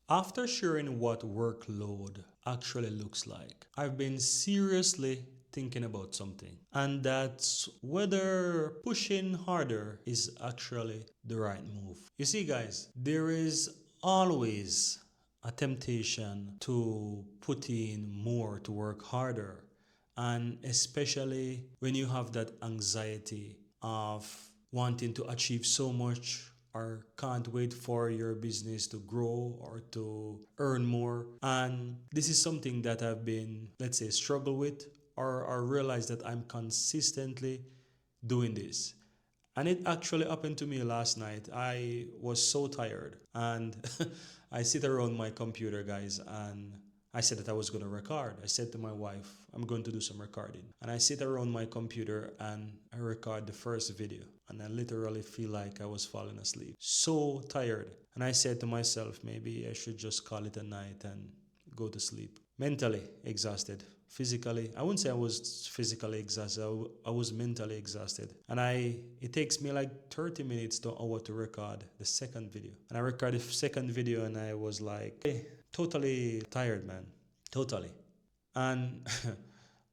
After sharing what workload actually looks like, I've been seriously thinking about something, and that's whether pushing harder is actually the right move. You see, guys, there is always a temptation to put in more, to work harder, and especially when you have that anxiety of wanting to achieve so much or can't wait for your business to grow or to earn more. And this is something that I've been, let's say, struggle with, or realize that I'm consistently doing this. And it actually happened to me last night. I was so tired and I sit around my computer, guys, and I said that I was going to record. I said to my wife, I'm going to do some recording. And I sit around my computer and I record the first video. And I literally feel like I was falling asleep. So tired. And I said to myself, maybe I should just call it a night and go to sleep. Mentally exhausted, physically, I wouldn't say I was physically exhausted, I was mentally exhausted. And it takes me like 30 minutes to an hour to record the second video. And I recorded the second video and I was like, hey, totally tired, man. Totally. And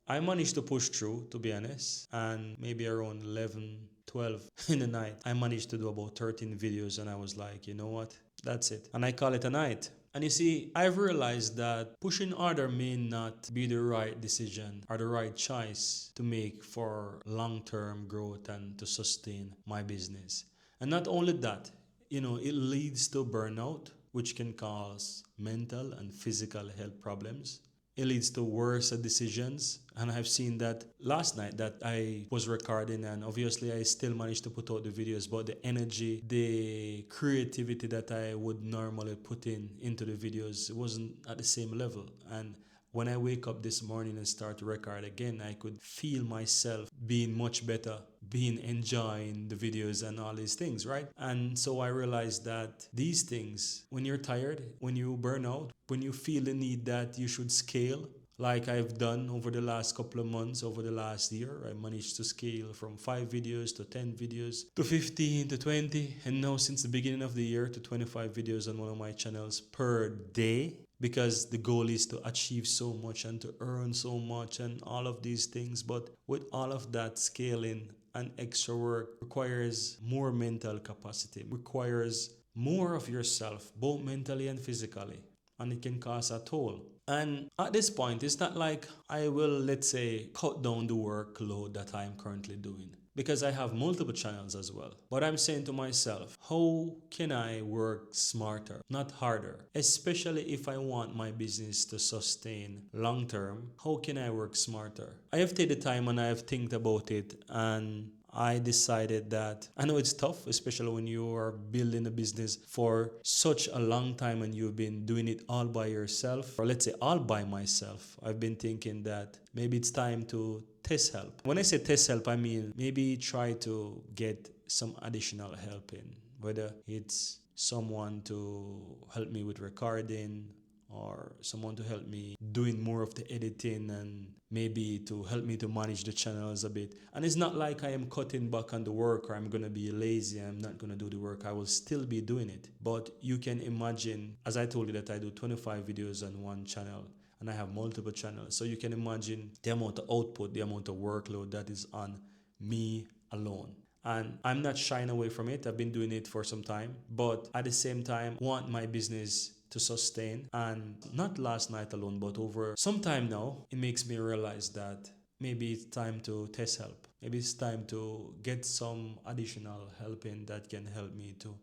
I managed to push through, to be honest. And maybe around 11, 12 in the night, I managed to do about 13 videos. And I was like, you know what? That's it. And I call it a night. And you see, I've realized that pushing harder may not be the right decision or the right choice to make for long term growth and to sustain my business. And not only that, it leads to burnout, which can cause mental and physical health problems. It leads to worse decisions. And I've seen that last night that I was recording, and obviously I still managed to put out the videos, but the energy, the creativity that I would normally put into the videos wasn't at the same level. And when I wake up this morning and start to record again, I could feel myself being much better, being enjoying the videos and all these things, right? And so I realized that these things, when you're tired, when you burn out, when you feel the need that you should scale, like I've done over the last couple of months, over the last year, I managed to scale from 5 videos to 10 videos to 15 to 20, and now since the beginning of the year to 25 videos on one of my channels per day, because the goal is to achieve so much and to earn so much and all of these things. But with all of that scaling and extra work requires more mental capacity, requires more of yourself, both mentally and physically, and it can cause a toll. And at this point, it's not like I will, let's say, cut down the workload that I'm currently doing, because I have multiple channels as well. But I'm saying to myself, how can I work smarter, not harder? Especially if I want my business to sustain long term, how can I work smarter? I have taken the time and I have think about it, and I decided that I know it's tough, especially when you are building a business for such a long time and you've been doing it all by yourself, or let's say all by myself. I've been thinking that maybe it's time to test help. When I say test help, I mean maybe try to get some additional help in, whether it's someone to help me with recording, or someone to help me doing more of the editing, and maybe to help me to manage the channels a bit. And it's not like I am cutting back on the work or I'm going to be lazy, I'm not going to do the work. I will still be doing it. But you can imagine, as I told you, that I do 25 videos on one channel and I have multiple channels. So you can imagine the amount of output, the amount of workload that is on me alone. And I'm not shying away from it. I've been doing it for some time, but at the same time, want my business to sustain. And not last night alone, but over some time now, it makes me realize that maybe it's time to test help. Maybe it's time to get some additional help in that can help me to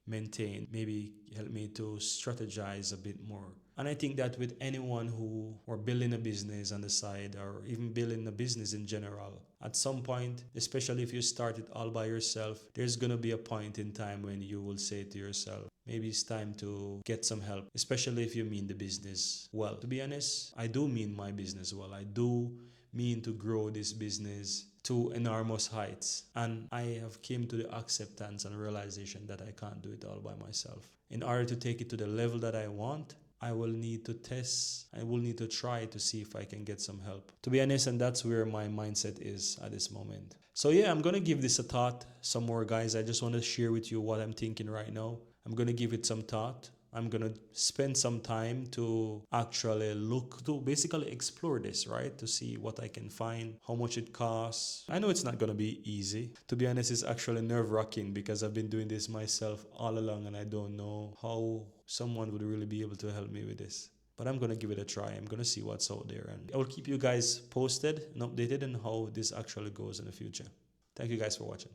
maintain, maybe help me to strategize a bit more. And I think that with anyone who are building a business on the side, or even building a business in general, at some point, especially if you start it all by yourself, there's going to be a point in time when you will say to yourself, maybe it's time to get some help, especially if you mean the business well. To be honest, I do mean my business well. I do mean to grow this business to enormous heights. And I have came to the acceptance and realization that I can't do it all by myself. In order to take it to the level that I want, I will need to test, I will need to try to see if I can get some help. To be honest, and that's where my mindset is at this moment. So yeah, I'm going to give this a thought some more, guys. I just want to share with you what I'm thinking right now. I'm going to give it some thought. I'm gonna spend some time to actually look to basically explore this, right? To see what I can find, how much it costs. I know it's not gonna be easy. To be honest, it's actually nerve-wracking because I've been doing this myself all along and I don't know how someone would really be able to help me with this. But I'm gonna give it a try. I'm gonna see what's out there, and I will keep you guys posted and updated on how this actually goes in the future. Thank you guys for watching.